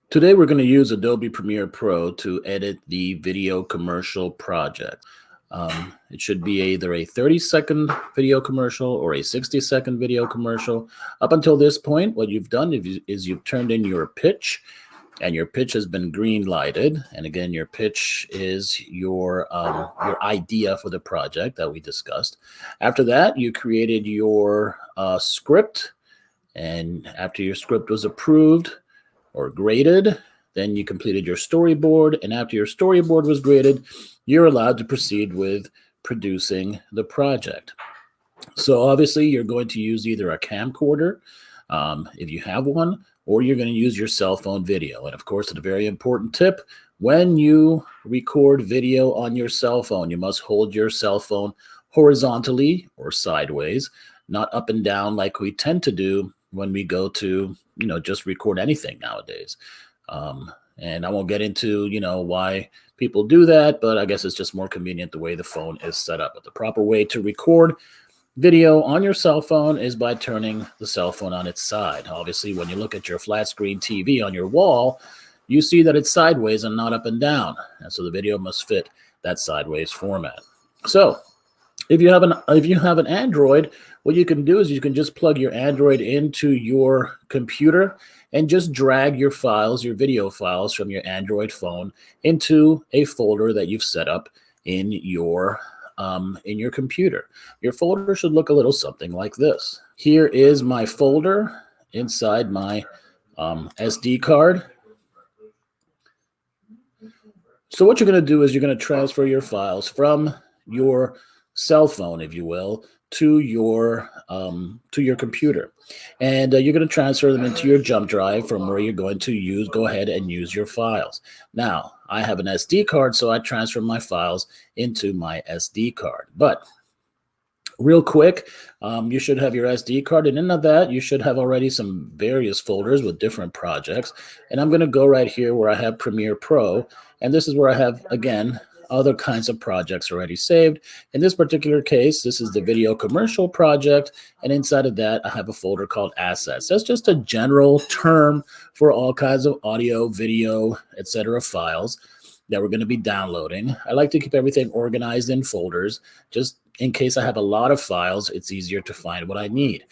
Today, we're going to use Adobe Premiere Pro to edit the video commercial project. It should be either a 30-second video commercial or a 60-second video commercial. Up until this point, what you've done is you've turned in your pitch, and your pitch has been green lighted. And again, your pitch is your idea for the project that we discussed. After that, you created your script, and after your script was approved or graded, then you completed your storyboard, and after your storyboard was graded, you're allowed to proceed with producing the project. So obviously you're going to use either a camcorder, if you have one, or you're going to use your cell phone video. And of course, a very important tip, when you record video on your cell phone, you must hold your cell phone horizontally or sideways, not up and down like we tend to do when we go to, just record anything nowadays. And I won't get into, why people do that, but I guess it's just more convenient the way the phone is set up. But the proper way to record video on your cell phone is by turning the cell phone on its side. Obviously, when you look at your flat screen TV on your wall, you see that it's sideways and not up and down. And so the video must fit that sideways format. So if you have an Android, what you can do is you can just plug your Android into your computer and just drag your files, your video files from your Android phone into a folder that you've set up in your computer. Your folder should look a little something like this. Here is my folder inside my SD card. So what you're going to do is you're going to transfer your files from your cell phone, if you will, to your computer, and you're going to transfer them into your jump drive from where you're going to go ahead and use your files. Now, I have an SD card, so I transfer my files into my SD card. But real quick, you should have your SD card, and in that, you should have already some various folders with different projects. And I'm going to go right here where I have Premiere Pro, and this is where I have, again, other kinds of projects already saved. In this particular case, this is the video commercial project, and inside of that, I have a folder called Assets. That's just a general term for all kinds of audio, video, etc. files that we're going to be downloading. I like to keep everything organized in folders, just in case I have a lot of files, it's easier to find what I need.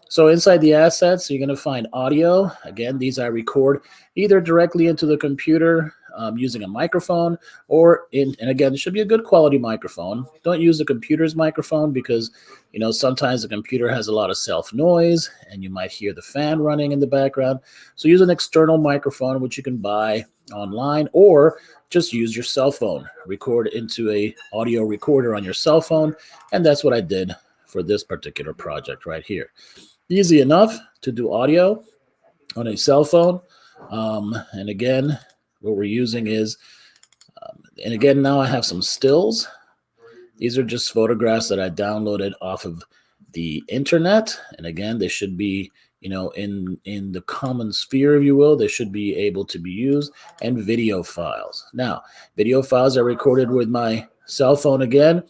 So inside the assets, you're going to find audio. Again, these I record either directly into the computer using a microphone, and again, it should be a good quality microphone. Don't use the computer's microphone because, sometimes the computer has a lot of self noise and you might hear the fan running in the background. So use an external microphone, which you can buy online, or just use your cell phone. Record into a audio recorder on your cell phone, and that's what I did for this particular project right here. Easy enough to do audio on a cell phone. And again, what we're using is, and again, now I have some stills. These are just photographs that I downloaded off of the internet. And again, they should be, in the common sphere, if you will. They should be able to be used, and video files. Now, video files are recorded with my cell phone again.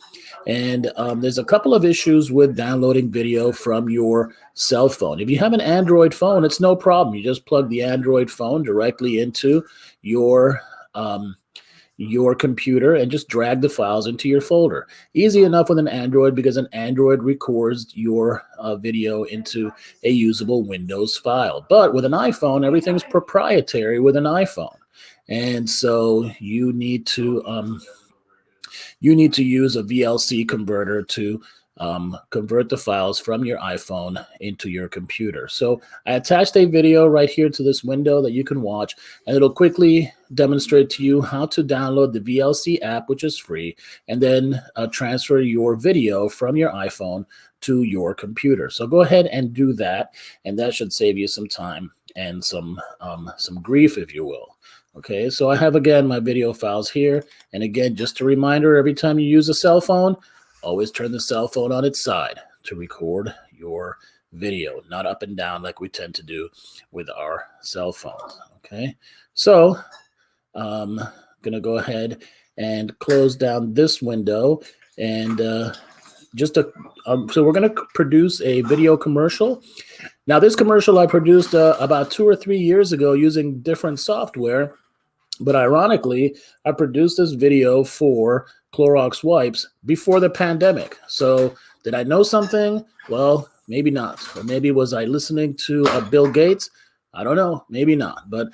And there's a couple of issues with downloading video from your cell phone. If you have an Android phone, it's no problem. You just plug the Android phone directly into your computer and just drag the files into your folder. Easy enough with an Android because an Android records your video into a usable Windows file. But with an iPhone, everything's proprietary with an iPhone. And so you need to use a VLC converter to convert the files from your iPhone into your computer. So I attached a video right here to this window that you can watch, and it'll quickly demonstrate to you how to download the VLC app, which is free, and then transfer your video from your iPhone to your computer. So go ahead and do that, and that should save you some time and some grief, if you will. Okay, so I have, again, my video files here. And again, just a reminder, every time you use a cell phone, always turn the cell phone on its side to record your video, not up and down like we tend to do with our cell phones. Okay, so I'm going to go ahead and close down this window, and So we're going to produce a video commercial. Now, this commercial I produced about 2 or 3 years ago using different software. But ironically, I produced this video for Clorox wipes before the pandemic. So did I know something? Well, maybe not. Or maybe was I listening to Bill Gates? I don't know. Maybe not. But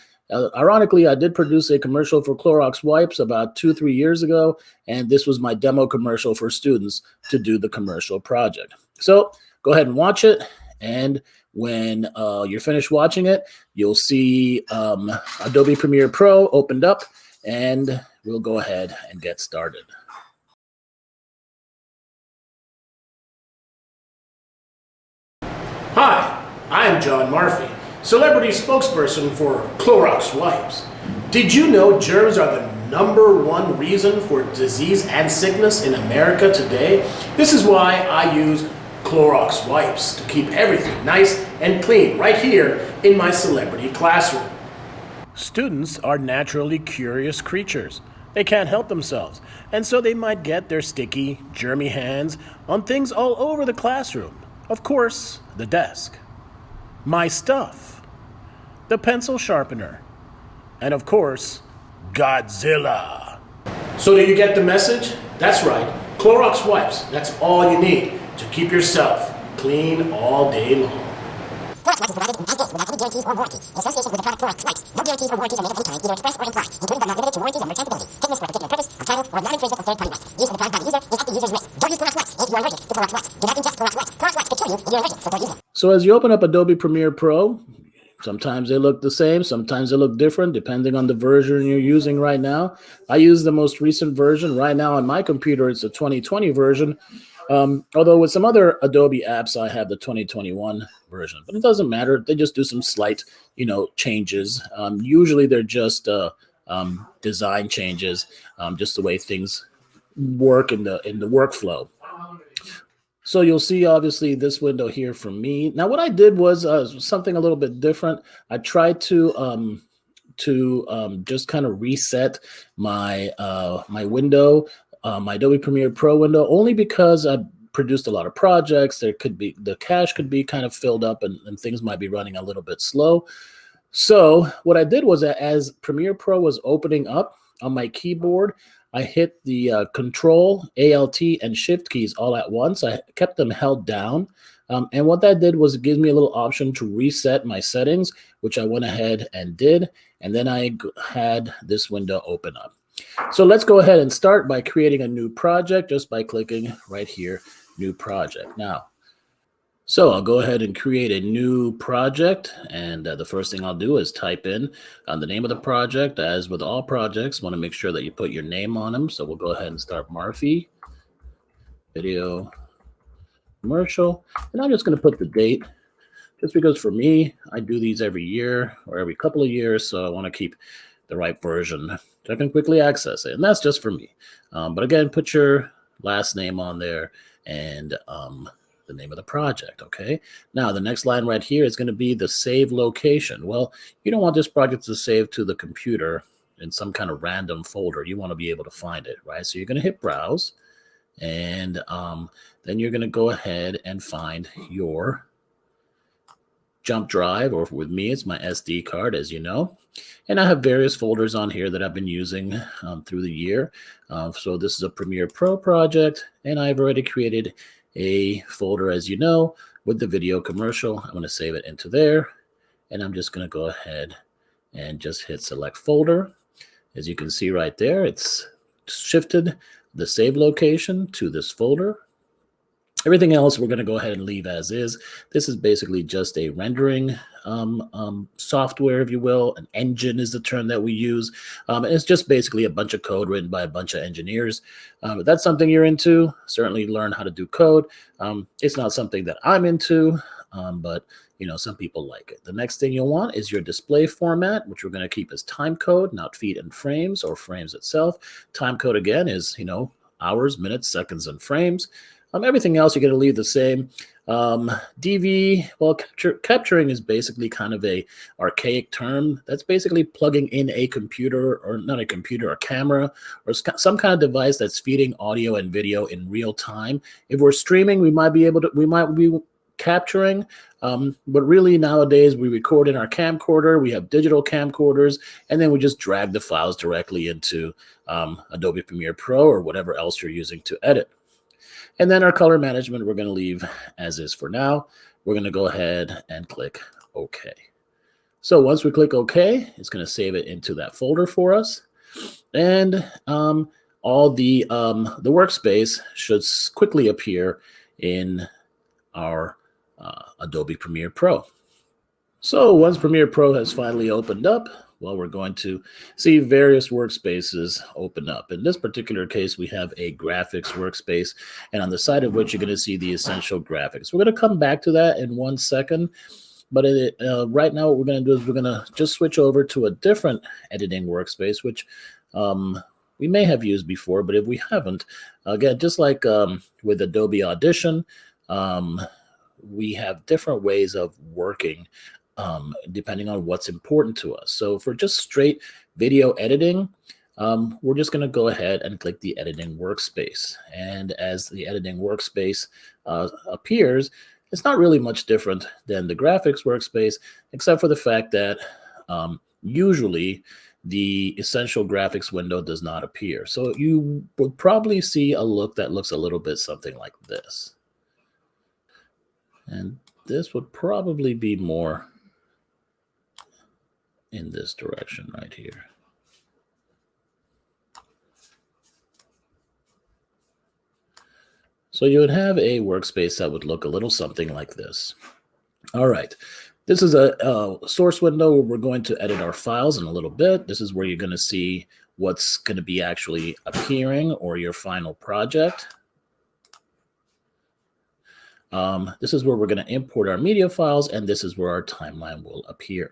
ironically, I did produce a commercial for Clorox wipes about 2, 3 years ago. And this was my demo commercial for students to do the commercial project. So go ahead and watch it. And when you're finished watching it, you'll see Adobe Premiere Pro opened up, and we'll go ahead and get started. Hi, I'm John Murphy, celebrity spokesperson for Clorox wipes. Did you know germs are the #1 reason for disease and sickness in America today? This is why I use Clorox wipes to keep everything nice and clean right here in my celebrity classroom. Students are naturally curious creatures. They can't help themselves, and so they might get their sticky, germy hands on things all over the classroom. Of course, the desk, my stuff, the pencil sharpener, and of course, Godzilla. So do you get the message? That's right, Clorox wipes, that's all you need to keep yourself clean all day long. Clorox wipes is provided in the United States without any guarantees or warranty. In association with the product Clorox wipes, no guarantees or warranties are made of any kind, either express or implied, including but not limited to warranties on merchantability, fitness for a particular purpose, of title, or non-infringement of third-party rights. Use of the product by the user is at the user's risk. Don't use Clorox wipes if you are allergic to Clorox wipes. Do not ingest Clorox wipes. Clorox wipes could kill you if you're allergic, so don't use them. So as you open up Adobe Premiere Pro, sometimes they look the same, sometimes they look different, depending on the version you're using right now. I use the most recent version. Right now on my computer, it's the 2020 version. Although with some other Adobe apps, I have the 2021 version. But it doesn't matter. They just do some slight, changes. Usually they're just design changes, just the way things work in the workflow. So you'll see, obviously, this window here for me. Now, what I did was something a little bit different. I tried to just kind of reset my my window, my Adobe Premiere Pro window, only because I produced a lot of projects. The cache could be kind of filled up, and things might be running a little bit slow. So what I did was that as Premiere Pro was opening up on my keyboard, I hit the Control, Alt, and Shift keys all at once. I kept them held down. And what that did was it gives me a little option to reset my settings, which I went ahead and did. And then I had this window open up. So let's go ahead and start by creating a new project just by clicking right here, New Project. Now, so I'll go ahead and create a new project, and the first thing I'll do is type in the name of the project. As with all projects, want to make sure that you put your name on them. So we'll go ahead and start Murphy Video Commercial, and I'm just going to put the date, just because for me, I do these every year or every couple of years, so I want to keep the right version so I can quickly access it, and that's just for me. But again, put your last name on there and the name of the project. Okay. Now the next line right here is going to be the save location. Well, you don't want this project to save to the computer in some kind of random folder. You want to be able to find it, right? So you're going to hit browse, and then you're going to go ahead and find your jump drive, or with me, it's my SD card, as you know. And I have various folders on here that I've been using through the year. So this is a Premiere Pro project, and I've already created a folder, as you know, with the video commercial. I'm going to save it into there, and I'm just going to go ahead and just hit select folder. As you can see right there, it's shifted the save location to this folder. Everything else we're going to go ahead and leave as is. This is basically just a rendering software, if you will. An engine is the term that we use. And it's just basically a bunch of code written by a bunch of engineers. If that's something you're into, certainly learn how to do code. It's not something that I'm into, but some people like it. The next thing you'll want is your display format, which we're going to keep as time code, not feet and frames or frames itself. Time code, again, is hours, minutes, seconds, and frames. Everything else you're going to leave the same. DV, well, capturing is basically kind of a archaic term. That's basically plugging in a computer, or not a computer, a camera, or some kind of device that's feeding audio and video in real time. If we're streaming, we might be capturing, but really nowadays we record in our camcorder. We have digital camcorders, and then we just drag the files directly into Adobe Premiere Pro or whatever else you're using to edit. And then our color management, we're going to leave as is for now. We're going to go ahead and click OK. So once we click OK, it's going to save it into that folder for us. And all the workspace should quickly appear in our Adobe Premiere Pro. So once Premiere Pro has finally opened up, well, we're going to see various workspaces open up. In this particular case, we have a graphics workspace, and on the side of which you're going to see the essential graphics. We're going to come back to that in 1 second, but right now what we're going to do is we're going to just switch over to a different editing workspace, which we may have used before, but if we haven't, again, just like with Adobe Audition, we have different ways of working depending on what's important to us. So for just straight video editing, we're just going to go ahead and click the editing workspace. And as the editing workspace appears, it's not really much different than the graphics workspace, except for the fact that usually the essential graphics window does not appear. So you would probably see a look that looks a little bit something like this. And this would probably be more in this direction right here. So you would have a workspace that would look a little something like this. All right. This is a source window where we're going to edit our files in a little bit. This is where you're going to see what's going to be actually appearing, or your final project. This is where we're going to import our media files, and this is where our timeline will appear.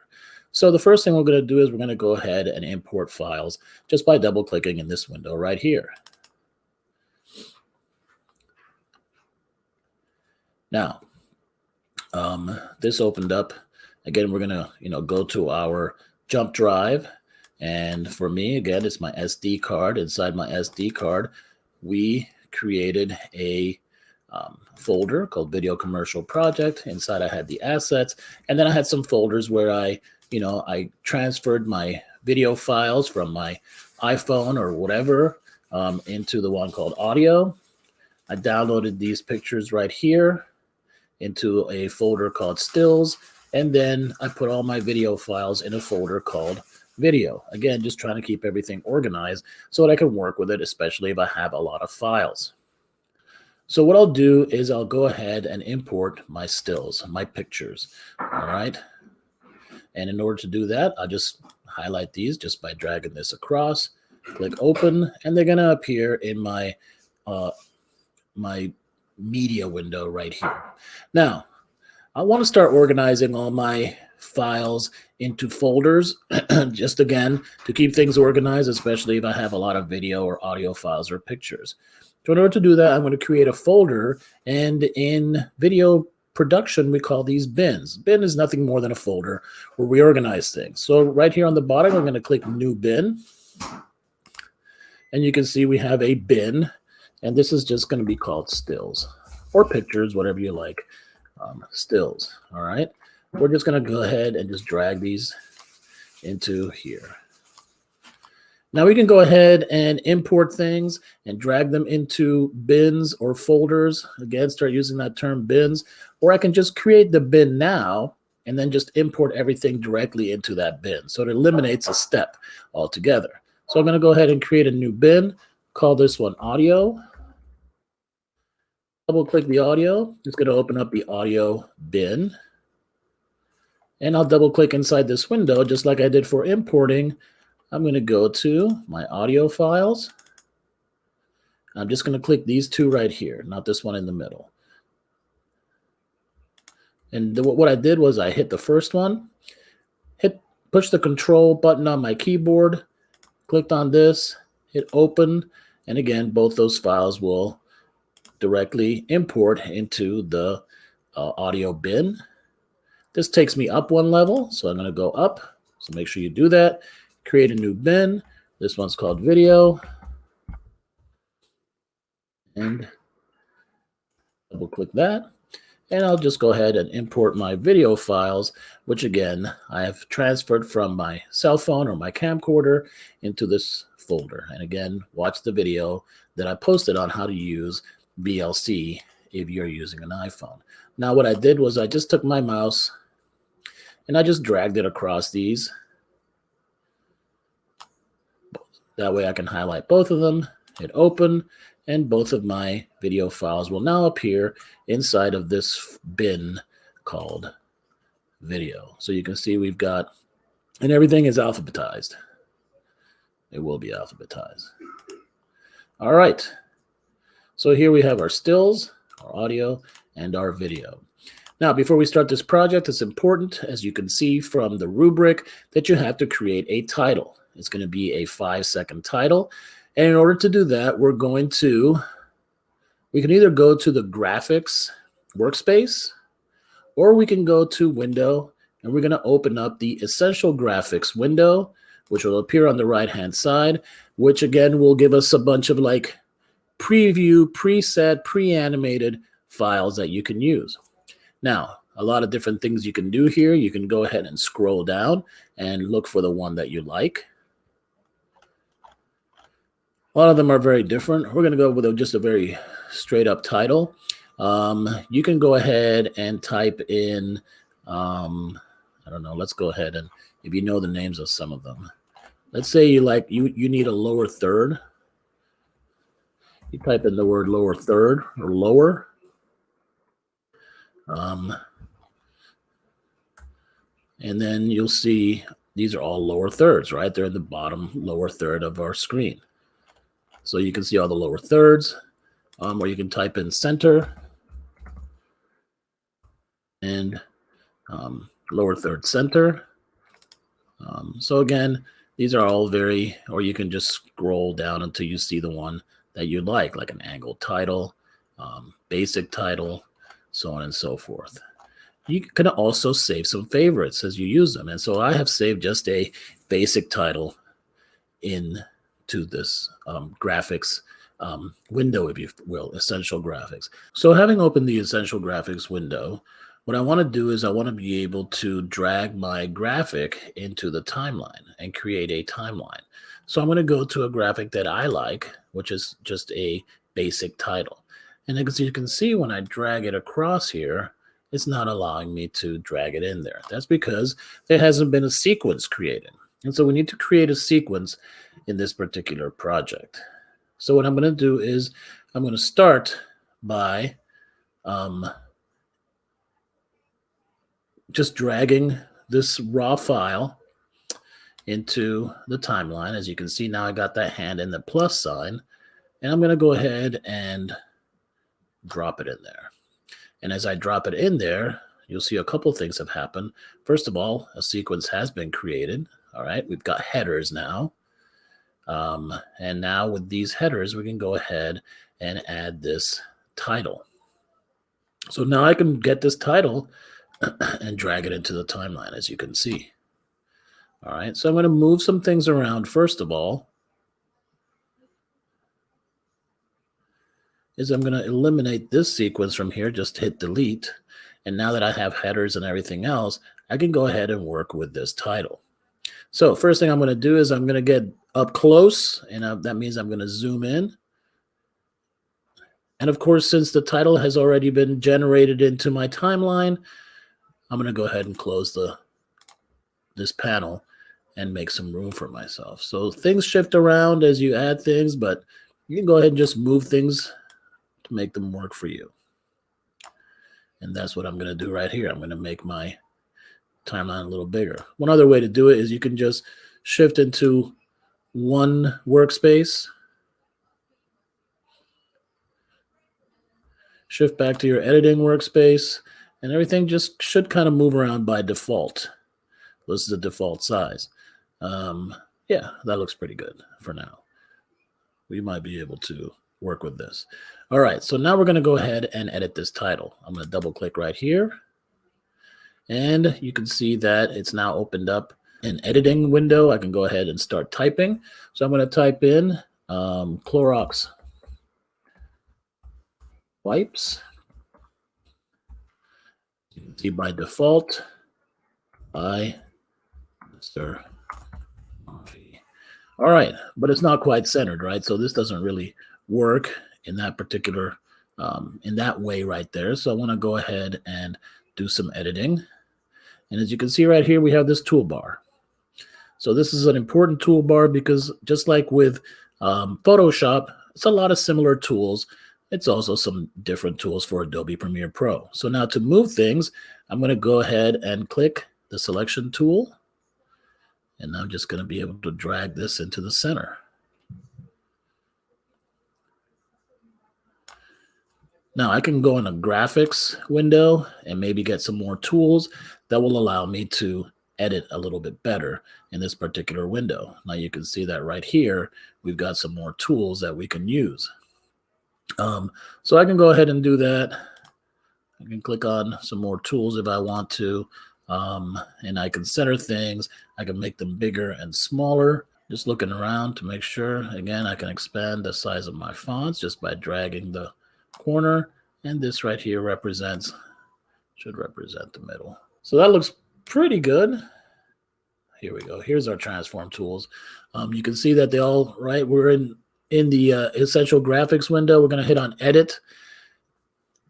So the first thing we're going to do is we're going to go ahead and import files just by double clicking in this window right here. Now, this opened up. Again, we're going to go to our jump drive. And for me, again, it's my SD card. Inside my SD card, we created a folder called Video Commercial Project. Inside, I had the assets. And then I had some folders where I transferred my video files from my iPhone or whatever into the one called audio. I downloaded these pictures right here into a folder called stills. And then I put all my video files in a folder called video. Again, just trying to keep everything organized so that I can work with it, especially if I have a lot of files. So what I'll do is I'll go ahead and import my stills, my pictures. All right. And in order to do that, I'll just highlight these just by dragging this across, click open, and they're going to appear in my my media window right here. Now, I want to start organizing all my files into folders, just again, to keep things organized, especially if I have a lot of video or audio files or pictures. So in order to do that, I'm going to create a folder, and in video production, we call these bins. Bin is nothing more than a folder where we organize things. So right here on the bottom, I'm going to click New Bin. And you can see we have a bin, and this is just going to be called Stills or Pictures, whatever you like. Stills, all right? We're just going to go ahead and just drag these into here. Now we can go ahead and import things and drag them into bins or folders. Again, start using that term bins. Or I can just create the bin now and then just import everything directly into that bin. So it eliminates a step altogether. So I'm going to go ahead and create a new bin. Call this one audio. Double click the audio. It's going to open up the audio bin. And I'll double click inside this window just like I did for importing. I'm going to go to my audio files. I'm just going to click these two right here, not this one in the middle. And what I did was I hit the first one, push the control button on my keyboard, clicked on this, hit open, and again, both those files will directly import into the audio bin. This takes me up one level, so I'm going to go up. So make sure you do that. Create a new bin. This one's called video. And double click that. And I'll just go ahead and import my video files, which again, I have transferred from my cell phone or my camcorder into this folder. And again, watch the video that I posted on how to use VLC if you're using an iPhone. Now what I did was I just took my mouse and I just dragged it across these. That way I can highlight both of them, hit open, and both of my video files will now appear inside of this bin called video. So you can see we've got, and everything is alphabetized. It will be alphabetized. All right. So here we have our stills, our audio, and our video. Now, before we start this project, it's important, as you can see from the rubric, that you have to create a title. It's going to be a 5-second title. And in order to do that, we can either go to the graphics workspace, or we can go to window, and we're going to open up the essential graphics window, which will appear on the right-hand side, which again will give us a bunch of like preview, preset, pre-animated files that you can use. Now, a lot of different things you can do here. You can go ahead and scroll down and look for the one that you like. A lot of them are very different. We're going to go with just a very straight up title. You can go ahead and type in, I don't know, let's go ahead and, if you know the names of some of them. Let's say you need a lower third. You type in the word lower third or lower. And then you'll see these are all lower thirds, right? They're in the bottom lower third of our screen. So you can see all the lower thirds, or you can type in center and lower third center. So again, these are all or you can just scroll down until you see the one that you like an angled title, basic title, so on and so forth. You can also save some favorites as you use them. And so I have saved just a basic title into this graphics window, if you will, essential graphics. So having opened the essential graphics window, what I want to do is I want to be able to drag my graphic into the timeline and create a timeline. So I'm going to go to a graphic that I like, which is just a basic title. And as you can see, when I drag it across here, it's not allowing me to drag it in there. That's because there hasn't been a sequence created. And so we need to create a sequence in this particular project. So what I'm going to do is I'm going to start by just dragging this raw file into the timeline. As you can see, now I got that hand and the plus sign, and I'm going to go ahead and drop it in there. And as I drop it in there, you'll see a couple things have happened. First of all, a sequence has been created. All right, we've got headers now. And now with these headers, we can go ahead and add this title. So now I can get this title and drag it into the timeline, as you can see. All right, so I'm going to move some things around. First of all, is I'm going to eliminate this sequence from here, just hit delete. And now that I have headers and everything else, I can go ahead and work with this title. So first thing I'm going to do is I'm going to get up close, and that means I'm going to zoom in. And of course, since the title has already been generated into my timeline, I'm going to go ahead and close this panel and make some room for myself. So things shift around as you add things, but you can go ahead and just move things to make them work for you. And that's what I'm going to do right here. I'm going to make my timeline a little bigger. One other way to do it is you can just shift into one workspace, shift back to your editing workspace, and everything just should kind of move around by default. This is the default size. Yeah, that looks pretty good for now. We might be able to work with this. All right, so now we're going to go ahead and edit this title. I'm going to double click right here. And you can see that it's now opened up an editing window. I can go ahead and start typing. So I'm going to type in Clorox wipes. You can see by default, by Mr. Murphy. All right, but it's not quite centered, right? So this doesn't really work in that particular, in that way right there. So I want to go ahead and do some editing. And as you can see right here, we have this toolbar. So this is an important toolbar because just like with Photoshop, it's a lot of similar tools. It's also some different tools for Adobe Premiere Pro. So now to move things, I'm going to go ahead and click the selection tool. And I'm just going to be able to drag this into the center. Now I can go in a graphics window and maybe get some more tools that will allow me to edit a little bit better in this particular window. Now you can see that right here, we've got some more tools that we can use. So I can go ahead and do that. I can click on some more tools if I want to, and I can center things. I can make them bigger and smaller. Just looking around to make sure. Again, I can expand the size of my fonts just by dragging the corner, and this right here should represent the middle. So that looks pretty good. Here we go. Here's our transform tools. You can see that they all, right, we're in the essential graphics window. We're going to hit on edit.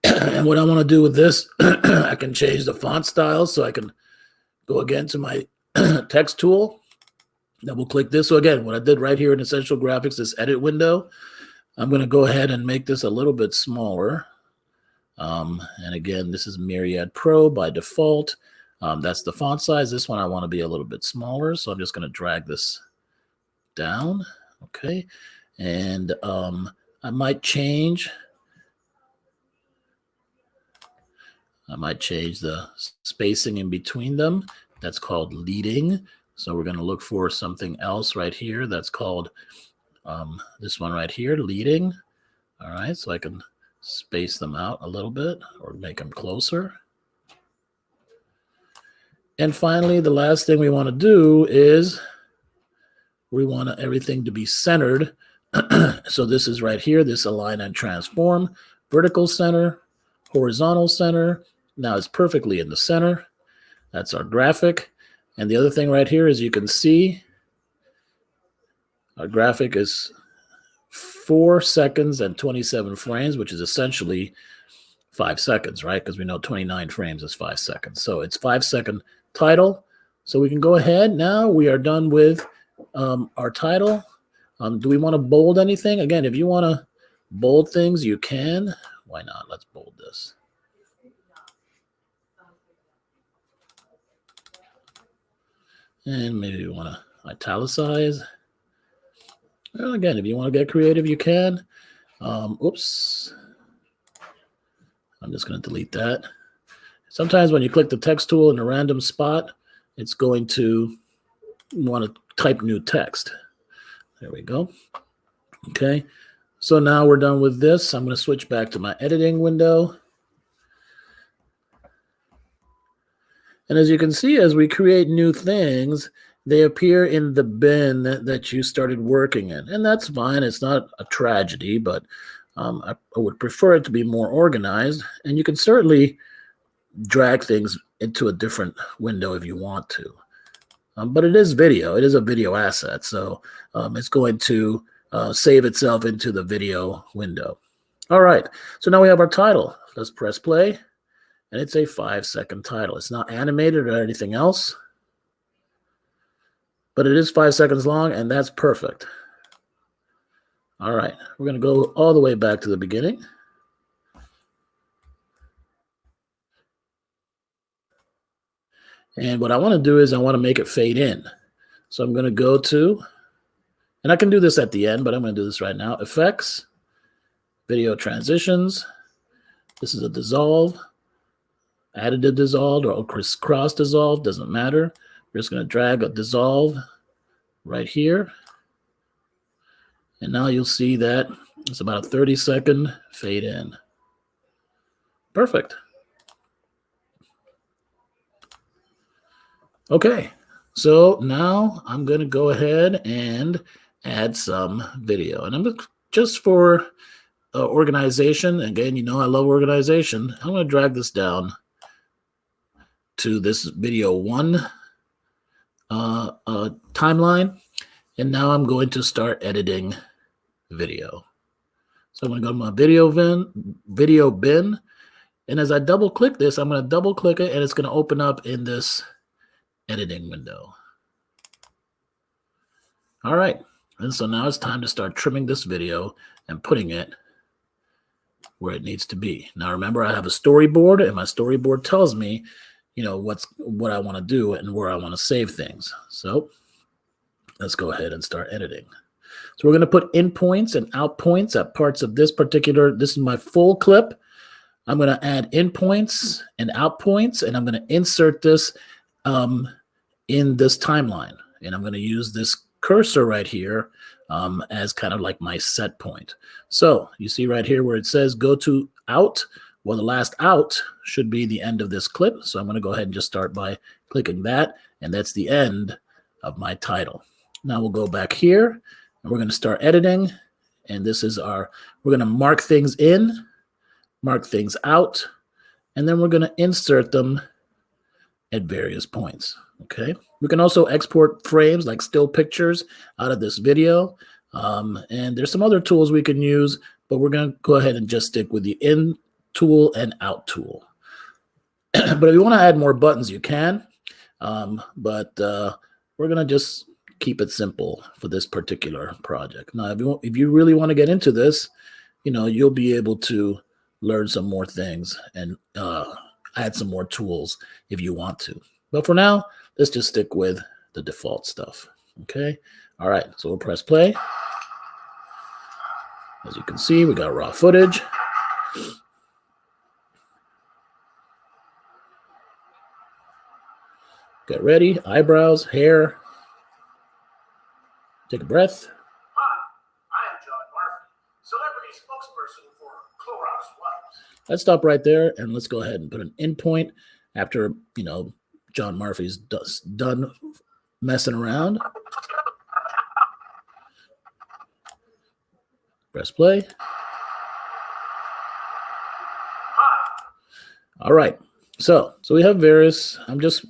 And what I want to do with this, I can change the font style. So I can go again to my text tool, double click this. So again, what I did right here in essential graphics, this edit window, I'm going to go ahead and make this a little bit smaller. And again, this is Myriad Pro by default. That's the font size. This one I want to be a little bit smaller. So I'm just going to drag this down. Okay. And I might change the spacing in between them. That's called leading. So we're going to look for something else right here. That's called this one right here, leading. All right, so I can space them out a little bit or make them closer. And finally, the last thing we want to do is we want everything to be centered. So this is right here, this align and transform, vertical center, horizontal center. Now it's perfectly in the center. That's our graphic. And the other thing right here is you can see our graphic is 4 seconds and 27 frames, which is essentially 5 seconds, right? Because we know 29 frames is 5 seconds. So it's 5-second title. So we can go ahead. Now we are done with our title. Do we want to bold anything? Again, if you want to bold things, you can. Why not? Let's bold this. And maybe you want to italicize. Well, again, if you want to get creative, you can. Oops. I'm just going to delete that. Sometimes when you click the text tool in a random spot, it's going to want to type new text. There we go. Okay. So now we're done with this. I'm going to switch back to my editing window. And as you can see, as we create new things, they appear in the bin that you started working in. And that's fine. It's not a tragedy, but I would prefer it to be more organized. And you can certainly drag things into a different window if you want to. But it is video. It is a video asset. So it's going to save itself into the video window. All right. So now we have our title. Let's press play. And it's a 5-second title. It's not animated or anything else. But it is 5 seconds long, and that's perfect. All right. We're going to go all the way back to the beginning. And what I want to do is I want to make it fade in. So I'm going to go to, and I can do this at the end, but I'm going to do this right now. Effects, video transitions. This is a dissolve, additive dissolve or cross dissolve, doesn't matter. We're just going to drag a dissolve right here. And now you'll see that It's about a 30-second fade in. Perfect. Okay, so now I'm going to go ahead and add some video. And I'm just for organization. Again, you know I love organization. I'm going to drag this to this video 1 timeline. And now I'm going to start editing video. So I'm going to go to my video bin. And as I double click this, I'm going to double click it and it's going to open up in this editing window. All right. And so now it's time to start trimming this video and putting it where it needs to be. Now remember, I have a storyboard, and my storyboard tells me, you know, what I want to do and where I want to save things. So let's go ahead and start editing. So we're going to put in points and out points at parts of this is my full clip. I'm going to add in points and out points, and I'm going to insert this in this timeline. And I'm going to use this cursor right here as kind of like my set point. So you see right here where it says go to out. Well, the last out should be the end of this clip. So I'm going to go ahead and just start by clicking that. And that's the end of my title. Now we'll go back here and we're going to start editing. And this is we're going to mark things in, mark things out, and then we're going to insert them at various points. Okay. We can also export frames like still pictures out of this video. And there's some other tools we can use, but we're going to go ahead and just stick with the in tool and out tool. But if you want to add more buttons, you can. But we're going to just keep it simple for this particular project. Now, if you really want to get into this, you know, you'll be able to learn some more things and add some more tools if you want to. But for now, let's just stick with the default stuff. Okay. All right. So we'll press play. As you can see, we got raw footage. Get ready. Eyebrows, hair. Take a breath. Hi, I'm John Murphy, celebrity spokesperson for Clorox Wipes. Let's stop right there and let's go ahead and put an in point after, you know, John Murphy's done messing around. Press play. All right. So we have various. I'm just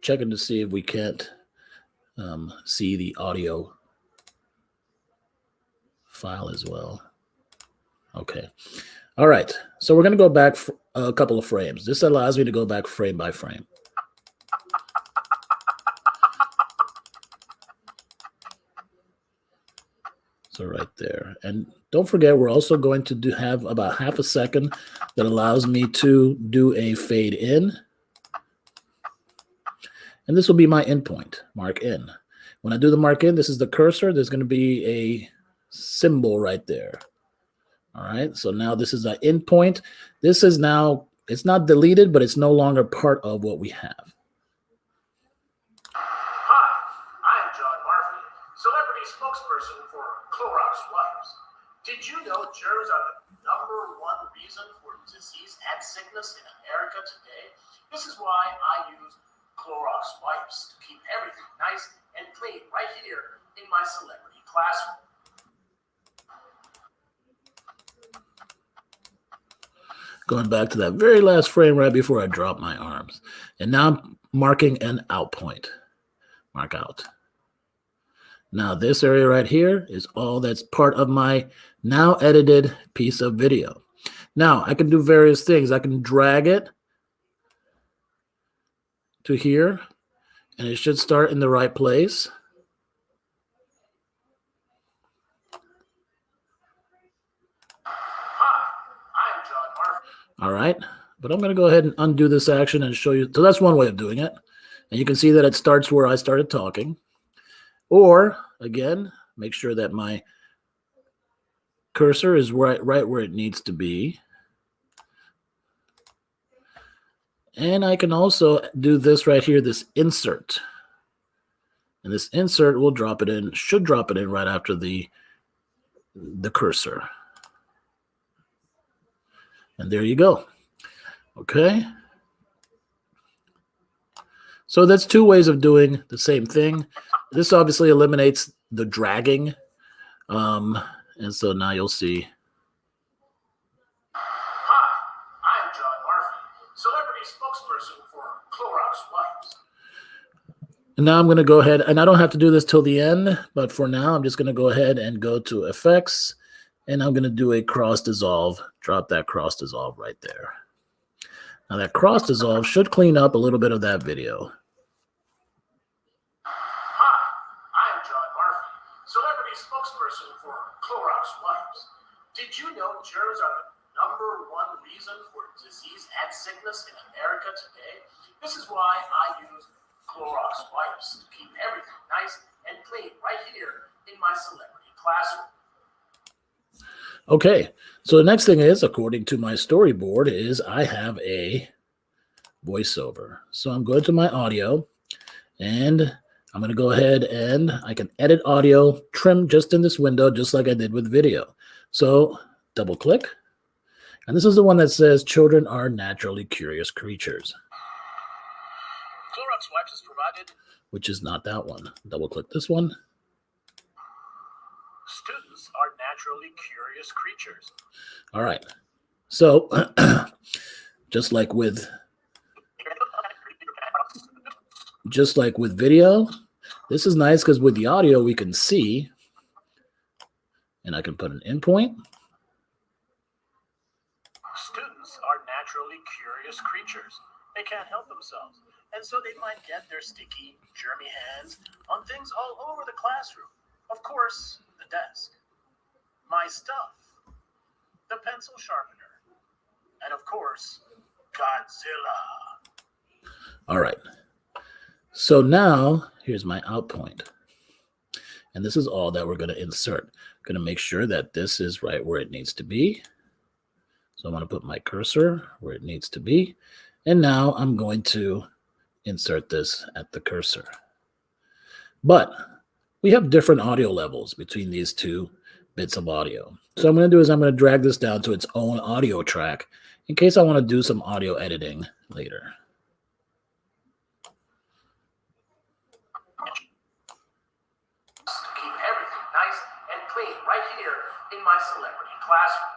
checking to see if we can't see the audio file as well. Okay. All right. So we're going to go back a couple of frames. This allows me to go back frame by frame. So right there. And don't forget, we're also going to have about half a second that allows me to do a fade in. And this will be my endpoint, mark in. When I do the mark in, this is the cursor. There's going to be a symbol right there. All right. So now this is the endpoint. This is now, it's not deleted, but it's no longer part of what we have. Spokesperson for Clorox Wipes. Did you know germs are the #1 reason for disease and sickness in America today? This is why I use Clorox Wipes to keep everything nice and clean right here in my celebrity classroom. Going back to that very last frame right before I drop my arms. And now I'm marking an out point. Mark out. Now this area right here is all that's part of my now edited piece of video. Now I can do various things. I can drag it to here and it should start in the right place. Hi, I'm John Murphy. All right, but I'm going to go ahead and undo this action and show you. So that's one way of doing it. And you can see that it starts where I started talking. Or, again, make sure that my cursor is right where it needs to be. And I can also do this right here, this insert. And this insert will drop it in, should drop it in right after the the cursor. And there you go. Okay. So that's two ways of doing the same thing. This obviously eliminates the dragging. And so now you'll see. Hi, I'm John Murphy, celebrity spokesperson for Clorox wipes. And now I'm going to go ahead, and I don't have to do this till the end, but for now, I'm just going to go ahead and go to Effects, and I'm going to do a cross dissolve. Drop that cross dissolve right there. Now that cross dissolve should clean up a little bit of that video. Hi, I'm John Murphy, celebrity spokesperson for Clorox wipes. Did you know germs are the #1 reason for disease and sickness in America today? This is why I use Clorox wipes to keep everything nice and clean right here in my celebrity classroom. Okay, so the next thing is, according to my storyboard, is I have a voiceover. So I'm going to my audio, and I'm going to go ahead and I can edit audio, trim just in this window, just like I did with video. So double click, and this is the one that says children are naturally curious creatures, Clorox wipes is provided. which is not that one. Double click this one. Students are naturally curious creatures. All right. So just like with video, this is nice because with the audio we can see, and I can put an endpoint. Students are naturally curious creatures. They can't help themselves, and so they might get their sticky, germy hands on things all over the classroom. Of course, the desk, my stuff, the pencil sharpener, and of course, Godzilla. All right. So now here's my out point. And this is all that we're going to insert. I'm going to make sure that this is right where it needs to be. So I'm going to put my cursor where it needs to be. And now I'm going to insert this at the cursor. But we have different audio levels between these two bits of audio. So what I'm going to do is I'm going to drag this down to its own audio track in case I want to do some audio editing later. To keep everything nice and clean right here in my celebrity classroom.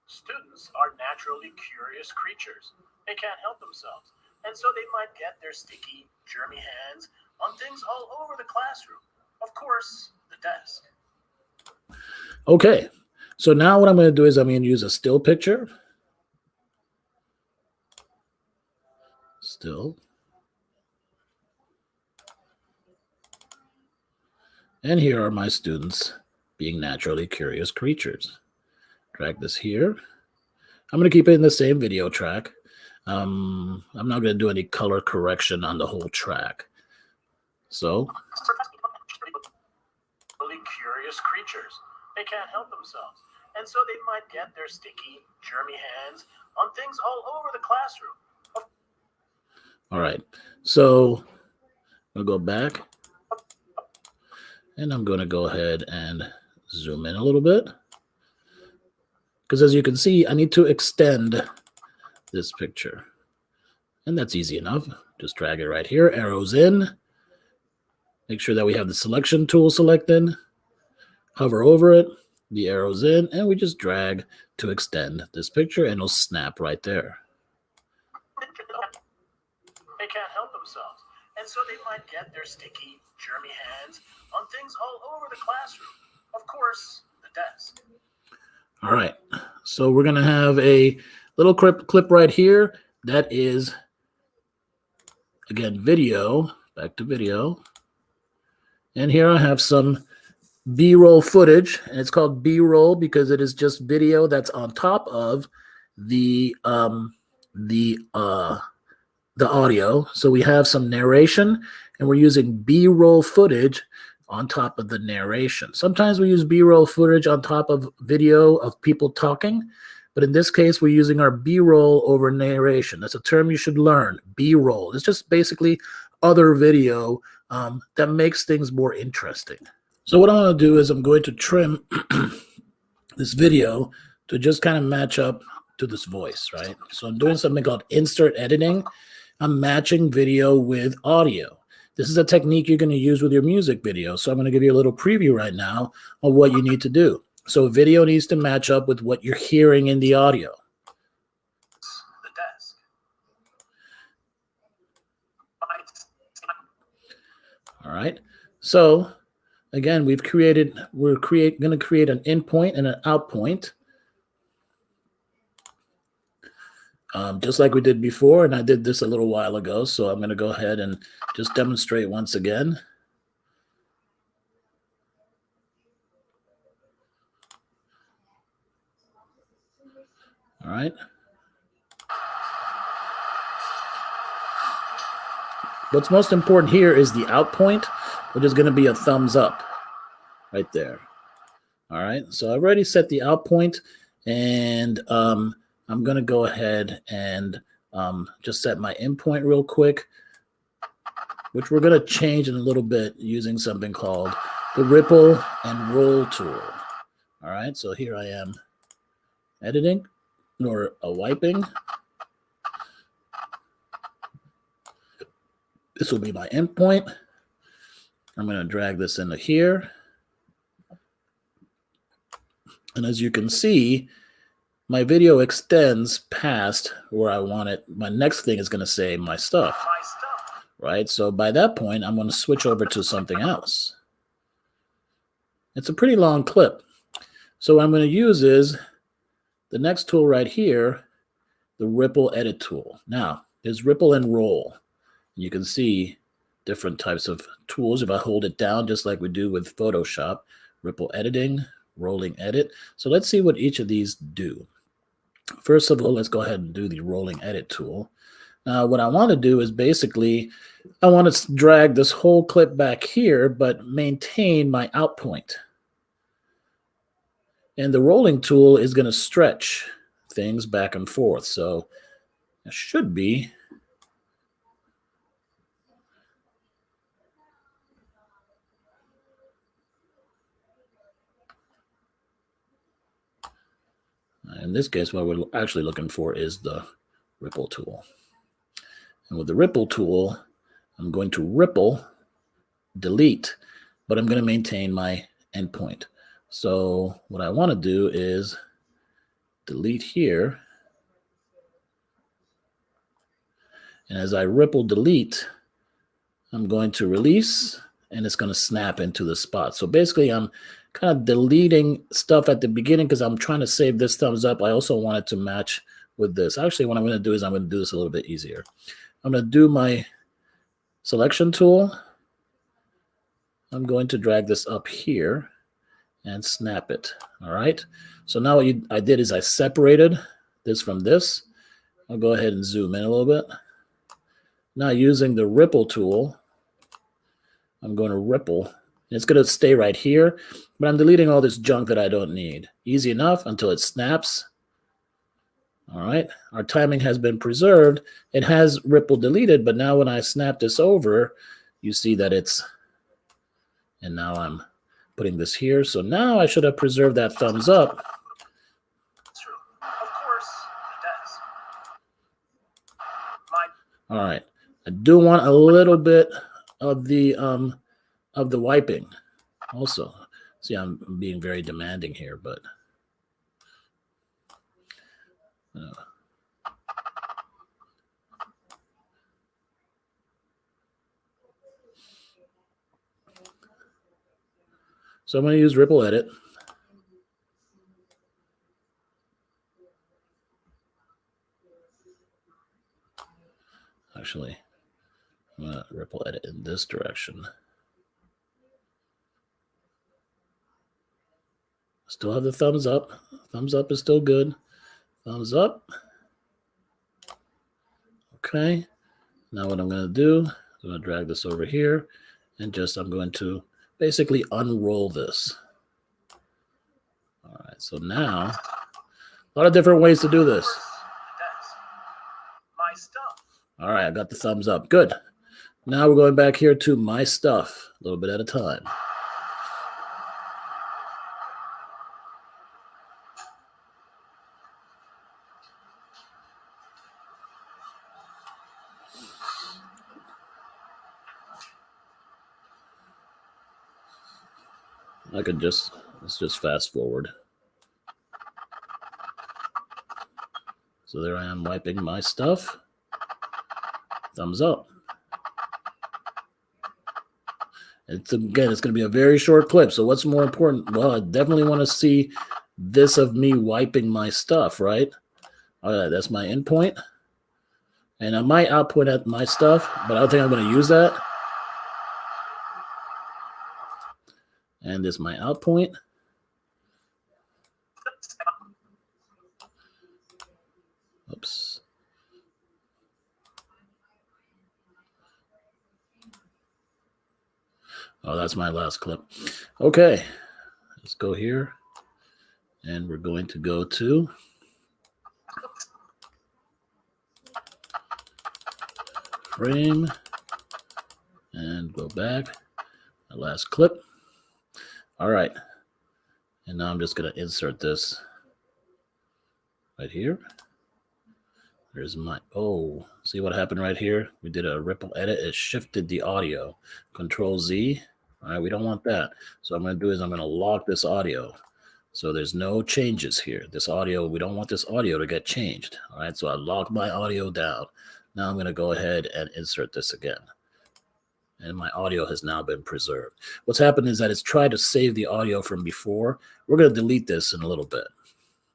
Students are naturally curious creatures. They can't help themselves, and so they might get their sticky, germy hands on things all over the classroom. Of course, the desk. Okay, so now what I'm going to do is I'm going to use a still picture. Still. And here are my students being naturally curious creatures. Drag this here. I'm going to keep it in the same video track. I'm not going to do any color correction on the whole track. So Really curious creatures. They can't help themselves, and so they might get their sticky, germy hands on things all over the classroom. all right, so I'll go back, and I'm going to go ahead and zoom in a little bit. Because as you can see, I need to extend this picture. And that's easy enough. Just drag it right here, arrows in. Make sure that we have the selection tool selected. Hover over it, the arrows in, and we just drag to extend this picture, and it'll snap right there. They can't help themselves, and so they might get their sticky, germy hands on things all over the classroom. Of course, the desk. All right, so we're going to have a little clip right here. That is, again, video. Back to video. And here I have some B-roll footage, and it's called B-roll because it is just video that's on top of the audio. So we have some narration, and we're using B-roll footage on top of the narration. Sometimes we use B-roll footage on top of video of people talking, but in this case, we're using our B-roll over narration. That's a term you should learn, B-roll. It's just basically other video that makes things more interesting. So what I'm going to do is I'm going to trim this video to just kind of match up to this voice, right? So I'm doing something called insert editing. I'm matching video with audio. This is a technique you're going to use with your music video. So I'm going to give you a little preview right now of what you need to do. So video needs to match up with what you're hearing in the audio. The desk. All right. So again, we're going to create an in point and an out point. Just like we did before, and I did this a little while ago. So I'm going to go ahead and just demonstrate once again. All right. What's most important here is the out point, which is going to be a thumbs up right there. All right. So I've already set the out point, and I'm going to go ahead and just set my in point real quick, which we're going to change in a little bit using something called the ripple and roll tool. All right. So here I am editing or wiping. This will be my endpoint. I'm going to drag this into here. And as you can see, my video extends past where I want it. My next thing is going to say my stuff, right? So by that point, I'm going to switch over to something else. It's a pretty long clip. So what I'm going to use is the next tool right here, the ripple edit tool. Now, there's ripple and roll. You can see different types of tools. If I hold it down, just like we do with Photoshop, ripple editing, rolling edit. So let's see what each of these do. First of all, let's go ahead and do the rolling edit tool. Now, what I want to do is basically, I want to drag this whole clip back here, but maintain my out point. And the rolling tool is going to stretch things back and forth. So it should be in this case, what we're actually looking for is the ripple tool. And with the ripple tool, I'm going to ripple, delete, but I'm going to maintain my endpoint. So what I want to do is delete here. And as I ripple delete, I'm going to release, and it's going to snap into the spot. So basically, I'm kind of deleting stuff at the beginning because I'm trying to save this thumbs up. I also want it to match with this. Actually, what I'm going to do is I'm going to do this a little bit easier. I'm going to do my selection tool. I'm going to drag this up here and snap it. All right. So now what I did is I separated this from this. I'll go ahead and zoom in a little bit. Now using the ripple tool, I'm going to ripple. It's going to stay right here, but I'm deleting all this junk that I don't need. Easy enough until it snaps. All right, our timing has been preserved. It has ripple deleted, but now when I snap this over, you see that it's, and now I'm putting this here. So now I should have preserved that thumbs up. True. Of course, it does. All right, I do want a little bit of the wiping also. See, I'm being very demanding here, but so I'm going to use ripple edit. Actually, I'm going to ripple edit in this direction. Still have the thumbs up. Thumbs up is still good. Thumbs up. Okay. Now what I'm going to do, I'm going to drag this over here and I'm going to basically unroll this. All right. So now, a lot of different ways to do this. My stuff. All right. I got the thumbs up. Good. Now we're going back here to my stuff a little bit at a time. let's just fast forward. So there I am wiping my stuff. Thumbs up. It's going to be a very short clip. So what's more important? Well, I definitely want to see this of me wiping my stuff, right? All right, that's my endpoint. And I might output at my stuff, but I don't think I'm going to use that. And this is my out point. Oops. Oh, that's my last clip. Okay, let's go here. And we're going to go to frame and go back. My last clip. All right. And now I'm just going to insert this right here. There's my, oh, see what happened right here? We did a ripple edit. It shifted the audio. Control Z. All right, we don't want that. So what I'm going to do is I'm going to lock this audio. So there's no changes here. This audio, we don't want this audio to get changed. All right, so I locked my audio down. Now I'm going to go ahead and insert this again. And my audio has now been preserved. What's happened is that it's tried to save the audio from before. We're going to delete this in a little bit.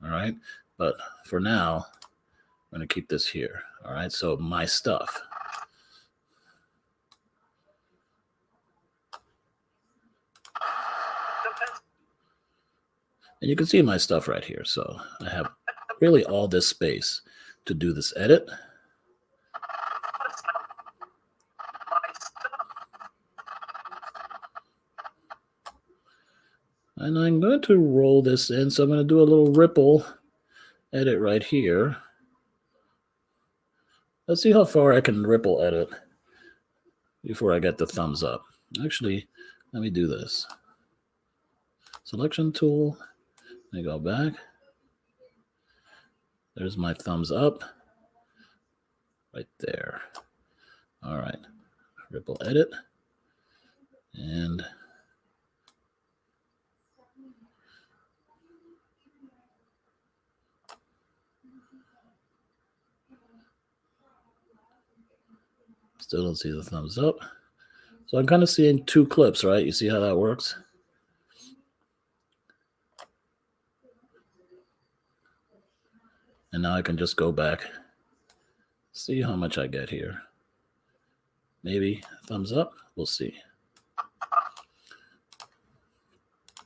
All right, but for now, I'm going to keep this here. All right, so my stuff. And you can see my stuff right here. So I have really all this space to do this edit. And I'm going to roll this in. So I'm going to do a little ripple edit right here. Let's see how far I can ripple edit before I get the thumbs up. Actually, let me do this. Selection tool. Let me go back. There's my thumbs up right there. All right. Ripple edit. And still don't see the thumbs up. So I'm kind of seeing two clips, right? You see how that works? And now I can just go back, see how much I get here. Maybe thumbs up. We'll see.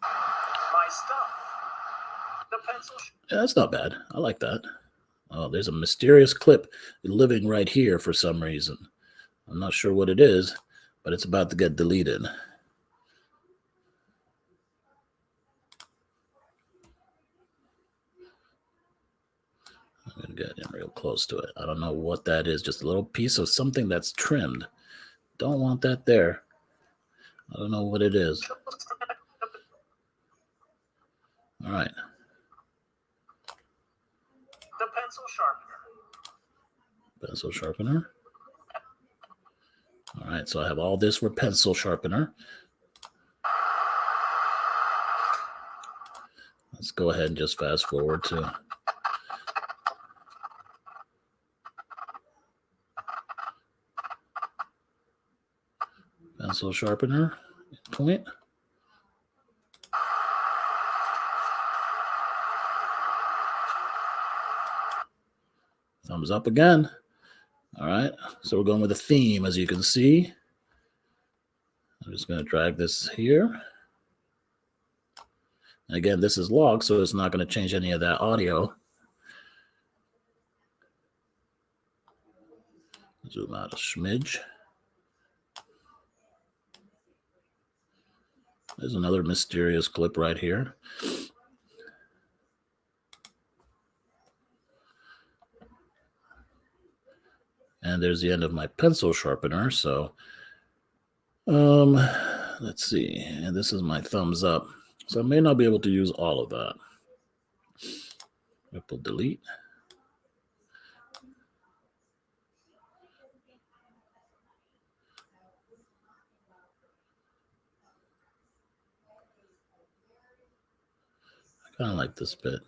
My stuff. The pencil. Yeah, that's not bad. I like that. Oh, there's a mysterious clip living right here for some reason. I'm not sure what it is, but it's about to get deleted. I'm going to get in real close to it. I don't know what that is. Just a little piece of something that's trimmed. Don't want that there. I don't know what it is. All right. The pencil sharpener. Pencil sharpener. All right, so I have all this for pencil sharpener. Let's go ahead and just fast forward to pencil sharpener point. Thumbs up again. All right, so we're going with a theme, as you can see. I'm just going to drag this here. And again, this is logged, so it's not going to change any of that audio. Zoom out a smidge. There's another mysterious clip right here. And there's the end of my pencil sharpener. So let's see. And this is my thumbs up. So I may not be able to use all of that. Ripple delete. Kind of like this bit.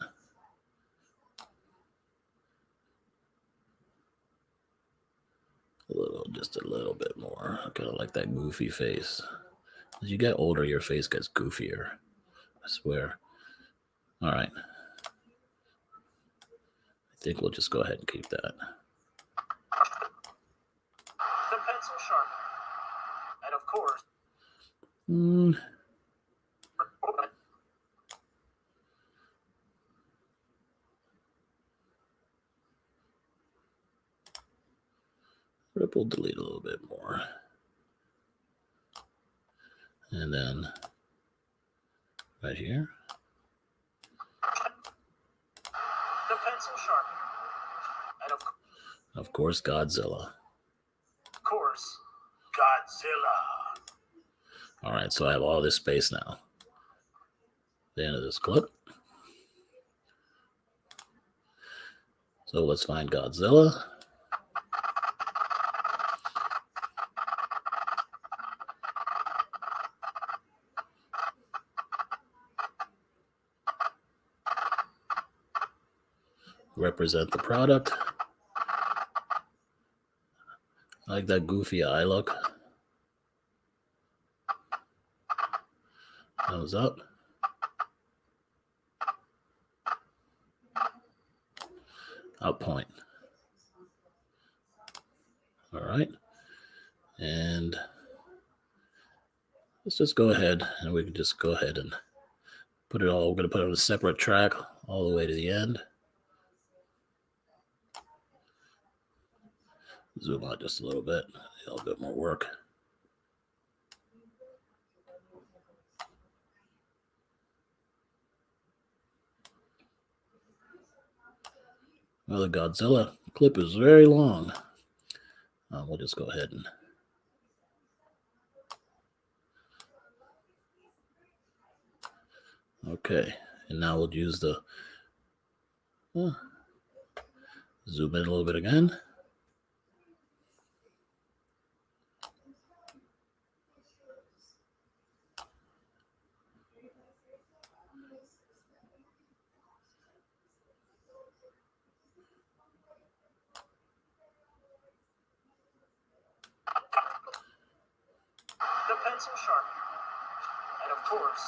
Just a little bit more. I kind of like that goofy face. As you get older, your face gets goofier. I swear. All right. I think we'll just go ahead and keep that. The pencil sharpener. And of course, Ripple delete a little bit more. And then right here. the pencil sharpener. And of course, Godzilla. Of course, Godzilla. All right, so I have all this space now. The end of this clip. So let's find Godzilla. Represent the product. I like that goofy eye look. Thumbs up. Up point. All right. And let's just go ahead and we can just go ahead and put it all. We're going to put it on a separate track all the way to the end. Zoom out just a little bit more work. Well, the Godzilla clip is very long. We'll just go ahead and okay. And now we'll use the zoom in a little bit again. The pencil sharpener. And of course,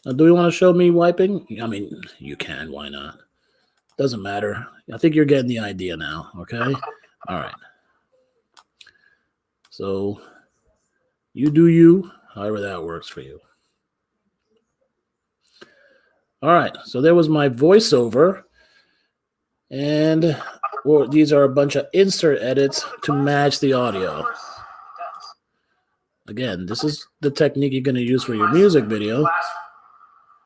Godzilla. Do we want to show me wiping? I mean, you can. Why not? Doesn't matter. I think you're getting the idea now. Okay. All right. So you do you, however that works for you. All right. So there was my voiceover. And these are a bunch of insert edits to match the audio. Again, this is the technique you're going to use for your music video.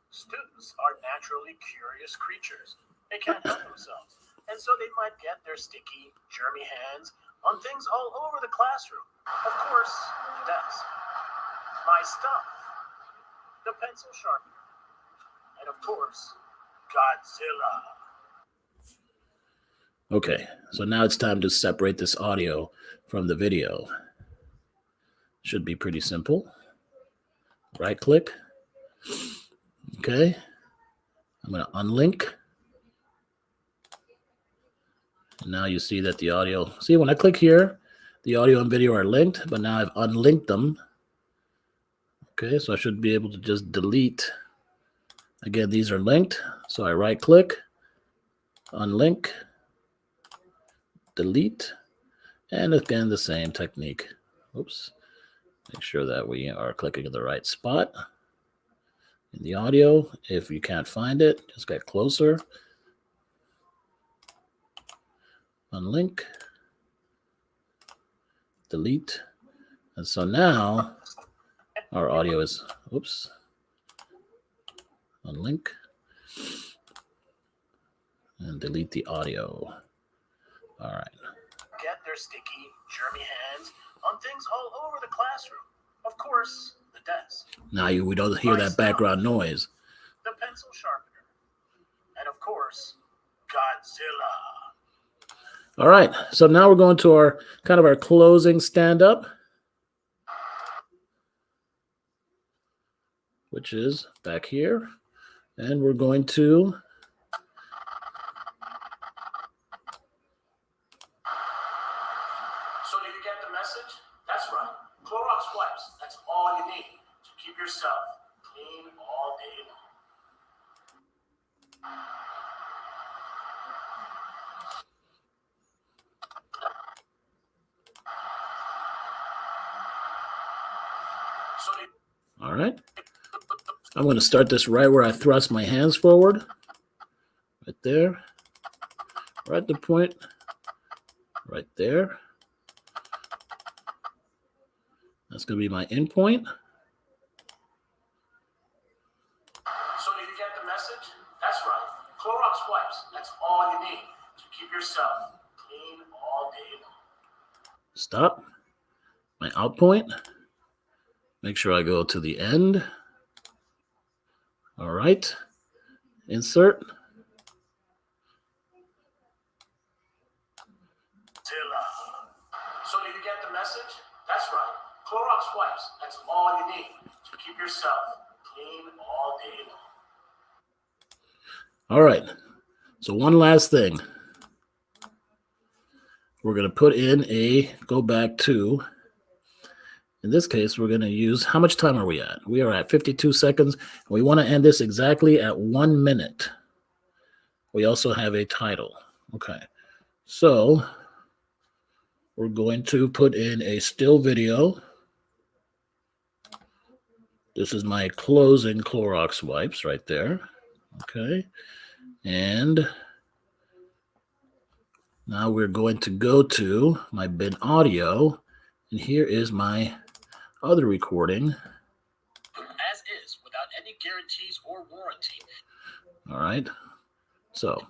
Students are naturally curious creatures. They can't help themselves. And so they might get their sticky, germy hands on things all over the classroom. Of course, the desk. My stuff. The pencil sharpener. And of course, Godzilla. Okay, so now it's time to separate this audio from the video. Should be pretty simple. Right click. Okay. I'm going to unlink. And now you see that the audio, see when I click here, the audio and video are linked, but now I've unlinked them. Okay, so I should be able to just delete. Again, these are linked. So I right click, unlink, delete, and again, the same technique. Oops. Make sure that we are clicking in the right spot. In the audio, if you can't find it, just get closer. Unlink, delete. And so now our audio is, oops, unlink, and delete the audio. All right. Get their sticky, germy hands on things all over the classroom. Of course, the desk. Now we don't hear that background noise. The pencil sharpener. And of course, Godzilla. All right, so now we're going to our kind of our closing stand-up. which is back here. And we're going to So do you get the message? That's right. Clorox wipes. That's all you need to keep yourself clean all day long. So do you all right. I'm going to start this right where I thrust my hands forward. Right there. Right at the point. Right there. That's going to be my end point. So do you get the message? That's right. Clorox wipes. That's all you need to keep yourself clean all day long. Stop. My out point. Make sure I go to the end. All right. Insert. So do you get the message? That's right. Clorox wipes. That's all you need to keep yourself clean all day long. All right. So one last thing. We're going to put in go back to, in this case, we're going to use, how much time are we at? We are at 52 seconds. We want to end this exactly at 1 minute. We also have a title. Okay. So we're going to put in a still video. This is my closing Clorox wipes right there. Okay. And now we're going to go to my bin audio. And here is my other recording. As is, without any guarantees or warranty. All right. So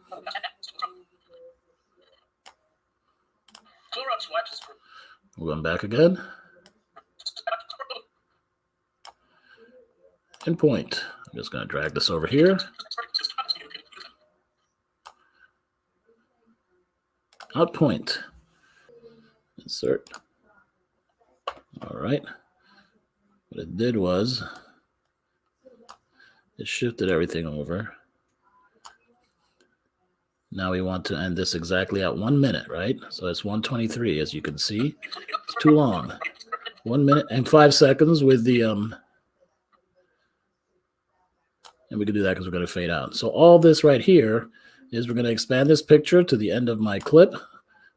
Clorox wipes is for we're going back again. End point. I'm just going to drag this over here. Out point. Insert. All right. What it did was it shifted everything over. Now we want to end this exactly at 1 minute, right? So it's 1:23, as you can see. It's too long. 1 minute and 5 seconds with the and we can do that because we're going to fade out. So all this right here is we're going to expand this picture to the end of my clip.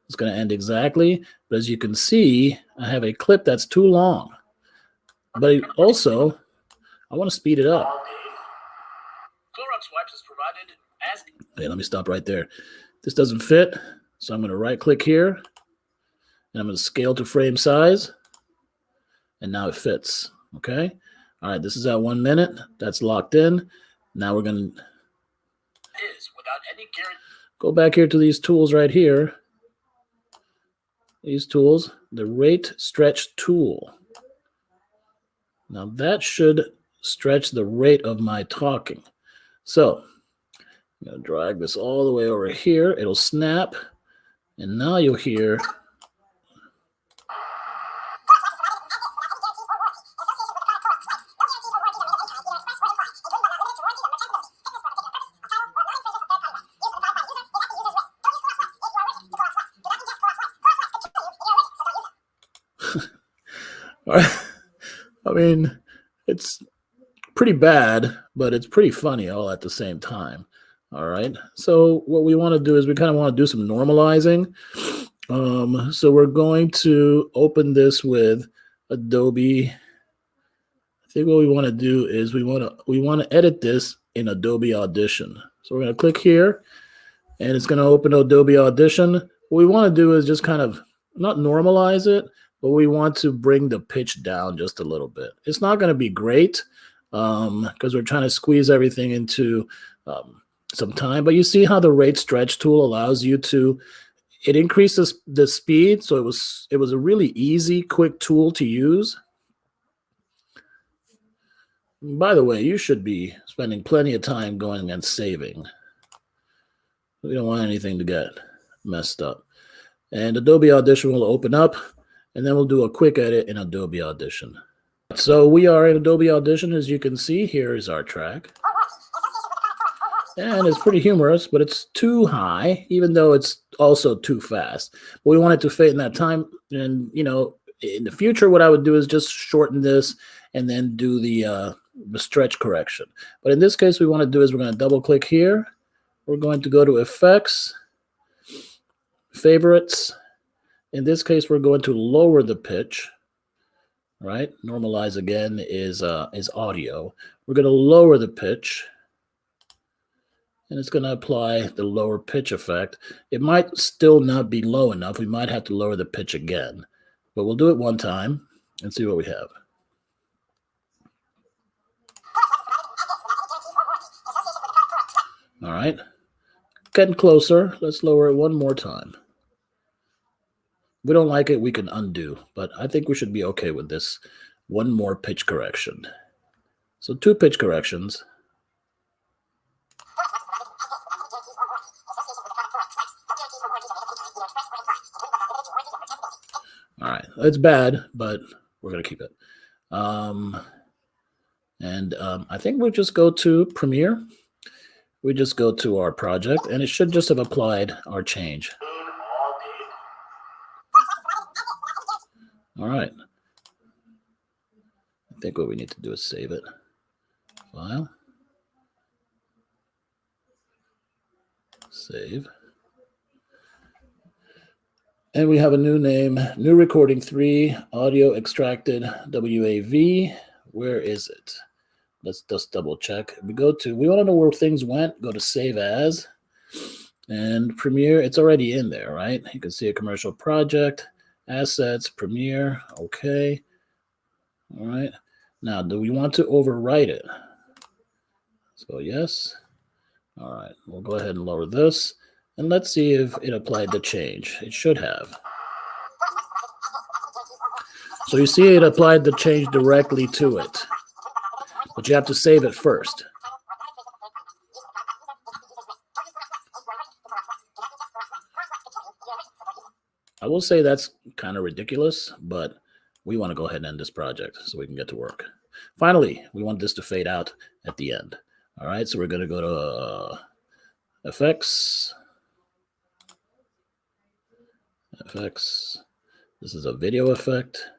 It's going to end exactly. But as you can see, I have a clip that's too long. But also, I want to speed it up. all day. Clorox wipes is provided as Okay, let me stop right there. This doesn't fit. So I'm going to right click here. And I'm going to scale to frame size. And now it fits. Okay. All right, this is at 1 minute. That's locked in. Now we're going to is without any guarantee. go back here to these tools right here. These tools, the rate stretch tool. Now that should stretch the rate of my talking. So I'm going to drag this all the way over here. It'll snap. And now you'll hear. I mean, it's pretty bad, but it's pretty funny all at the same time. All right. So what we want to do is we kind of want to do some normalizing. So we're going to open this with Adobe. I think what we want to do is we want to edit this in Adobe Audition. So we're going to click here, and it's going to open Adobe Audition. What we want to do is just kind of not normalize it, but we want to bring the pitch down just a little bit. It's not going to be great because we're trying to squeeze everything into some time. But you see how the rate stretch tool allows you to, it increases the speed. So it was a really easy, quick tool to use. By the way, you should be spending plenty of time going and saving. We don't want anything to get messed up. And Adobe Audition will open up, and then we'll do a quick edit in Adobe Audition. right, so we are in Adobe Audition. As you can see, here is our track. And it's pretty humorous, but it's too high, even though it's also too fast. But we want it to fit in that time. And, you know, in the future, what I would do is just shorten this and then do the stretch correction. But in this case, we want to do is we're going to double click here. We're going to go to Effects, Favorites. In this case, we're going to lower the pitch. Right? Normalize again is audio. We're going to lower the pitch. And it's going to apply the lower pitch effect. It might still not be low enough. We might have to lower the pitch again. But we'll do it one time and see what we have. All right. Getting closer. Let's lower it one more time. If we don't like it, we can undo. But I think we should be okay with this one more pitch correction. So 2 pitch corrections. All right, it's bad, but we're going to keep it. I think we'll just go to Premiere. We just go to our project, and it should just have applied our change. All right. I think what we need to do is save it. File. Save. And we have a new name, new recording 3, audio extracted, WAV. Where is it? Let's just double check. We want to know where things went, go to Save As. And Premiere, it's already in there, right? You can see a commercial project, assets, Premiere, okay. All right. Now, do we want to overwrite it? So yes. All right, we'll go ahead and lower this. And let's see if it applied the change. It should have. So you see it applied the change directly to it. But you have to save it first. I will say that's kind of ridiculous, but we want to go ahead and end this project so we can get to work. Finally, we want this to fade out at the end. All right, so we're going to go to Effects. Effects. This is a video effect.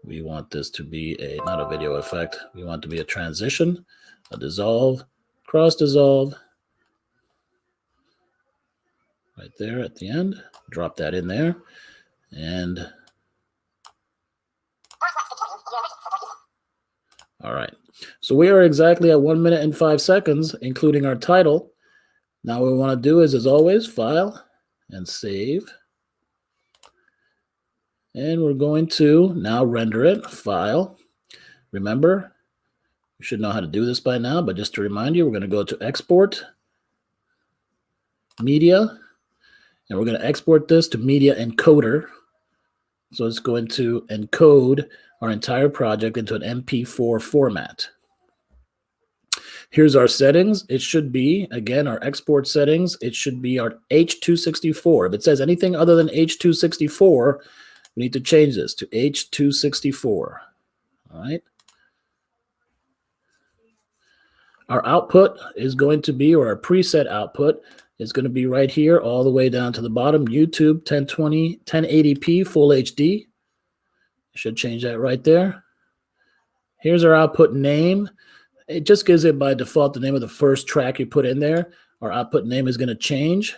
We want this to be not a video effect. We want it to be a transition, a dissolve, cross dissolve. Right there at the end. Drop that in there. And all right. So we are exactly at 1 minute and 5 seconds, including our title. Now what we want to do is, as always, File and Save. And we're going to now render it, File. Remember, you should know how to do this by now, but just to remind you, we're going to go to Export, Media, and we're going to export this to Media Encoder. So it's going to encode our entire project into an MP4 format. Here's our settings. It should be, again, our export settings. It should be our H.264. If it says anything other than H.264, we need to change this to H.264. All right. Our output is going to be, or our preset output is going to be right here, all the way down to the bottom, YouTube 1020, 1080p Full HD. Should change that right there. Here's our output name. It just gives it by default the name of the first track you put in there. Our output name is going to change.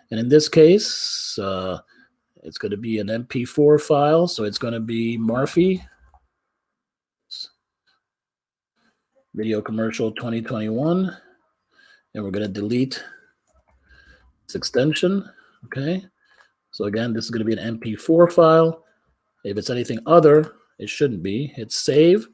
And in this case, it's going to be an MP4 file. So it's going to be Marfy Video Commercial 2021. And we're going to delete this extension. Okay. So again, this is going to be an MP4 file. If it's anything other, it shouldn't be. Hit save.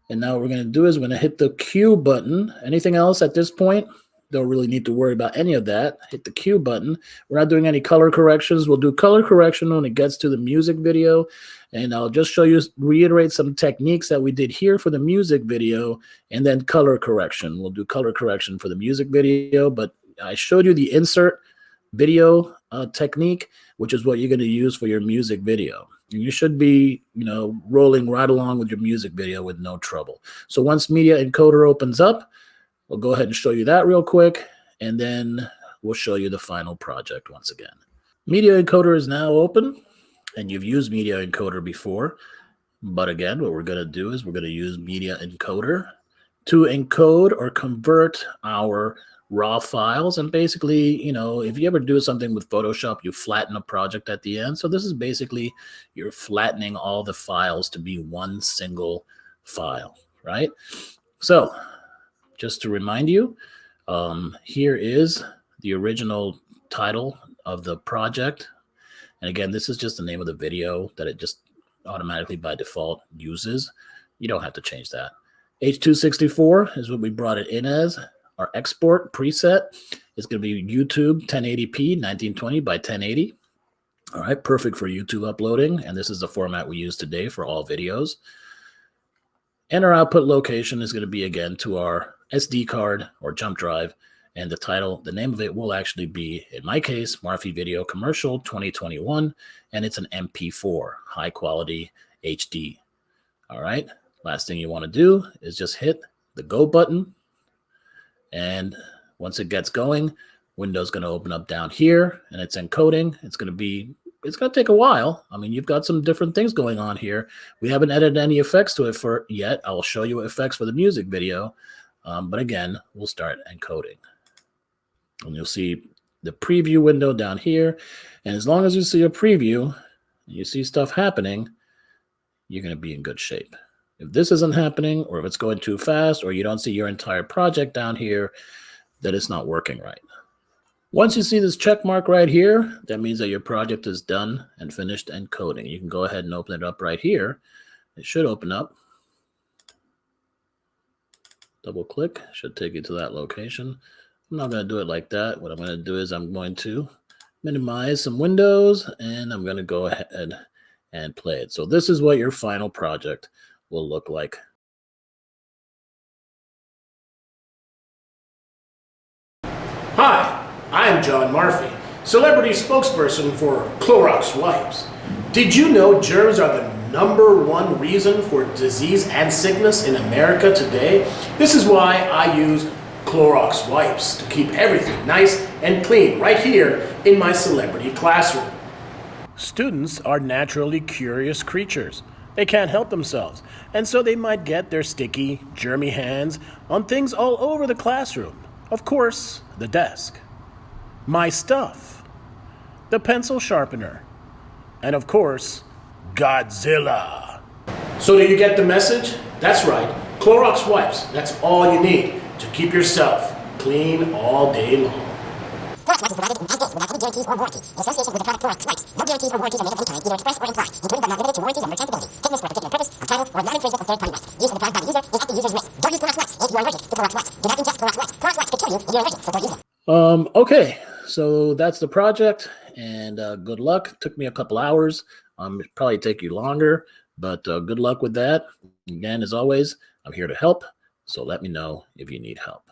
And now what we're going to do is we're going to hit the Q button. Anything else at this point? Don't really need to worry about any of that. Hit the Q button. We're not doing any color corrections. We'll do color correction when it gets to the music video. And I'll just show you, reiterate some techniques that we did here for the music video, and then color correction. We'll do color correction for the music video, but I showed you the insert video technique, which is what you're going to use for your music video. You should be, rolling right along with your music video with no trouble. So once Media Encoder opens up, we'll go ahead and show you that real quick, and then we'll show you the final project once again. Media Encoder is now open, and you've used Media Encoder before. But again, what we're going to do is we're going to use Media Encoder to encode or convert our raw files. And basically, if you ever do something with Photoshop, you flatten a project at the end. So this is basically you're flattening all the files to be one single file, right? So just to remind you, here is the original title of the project. And again, this is just the name of the video that it just automatically by default uses. You don't have to change that. H.264 is what we brought it in as. Our export preset is going to be YouTube 1080p 1920 by 1080. All right, perfect for YouTube uploading. And this is the format we use today for all videos. And our output location is going to be, again, to our SD card or jump drive. And the title, the name of it will actually be, in my case, Marfi Video Commercial 2021. And it's an MP4, high quality HD. All right. Last thing you want to do is just hit the go button. And once it gets going, Windows going to open up down here and it's encoding. It's going to take a while. I mean, you've got some different things going on here. We haven't added any effects to it yet. I will show you effects for the music video. But again, we'll start encoding. And you'll see the preview window down here. And as long as you see a preview, and you see stuff happening, you're going to be in good shape. If this isn't happening, or if it's going too fast, or you don't see your entire project down here, then it's not working right. Once you see this check mark right here, that means that your project is done and finished encoding. You can go ahead and open it up right here. It should open up. Double click, should take you to that location. I'm not going to do it like that. What I'm going to do is I'm going to minimize some windows, and I'm going to go ahead and play it. So this is what your final project will look like. Hi, I'm John Marfi, celebrity spokesperson for Clorox wipes. Did you know germs are the #1 reason for disease and sickness in America today? This is why I use Clorox wipes to keep everything nice and clean right here in my celebrity classroom. Students are naturally curious creatures. They can't help themselves, and so they might get their sticky, germy hands on things all over the classroom. Of course, the desk, my stuff, the pencil sharpener, and of course, Godzilla. So do you get the message? That's right, Clorox wipes, that's all you need to keep yourself clean all day long. Clorox wipes is provided as is without any guarantees or warranty. In association with the product Clorox wipes, no guarantees or warranties are made of any kind, either express or implied, including but not limited to warranties on merchantability, fitness for a particular purpose, Untitled, or non-infringement of third-party rights. Use of the product by the user is at the user's risk. Don't use Clorox wipes if you are allergic to Clorox wipes. Do not ingest Clorox wipes. Clorox wipes could kill you if you are allergic, so don't use them. Okay, so that's the project, and good luck. Took me a couple hours. It'll probably take you longer, but good luck with that. Again, as always, I'm here to help, so let me know if you need help.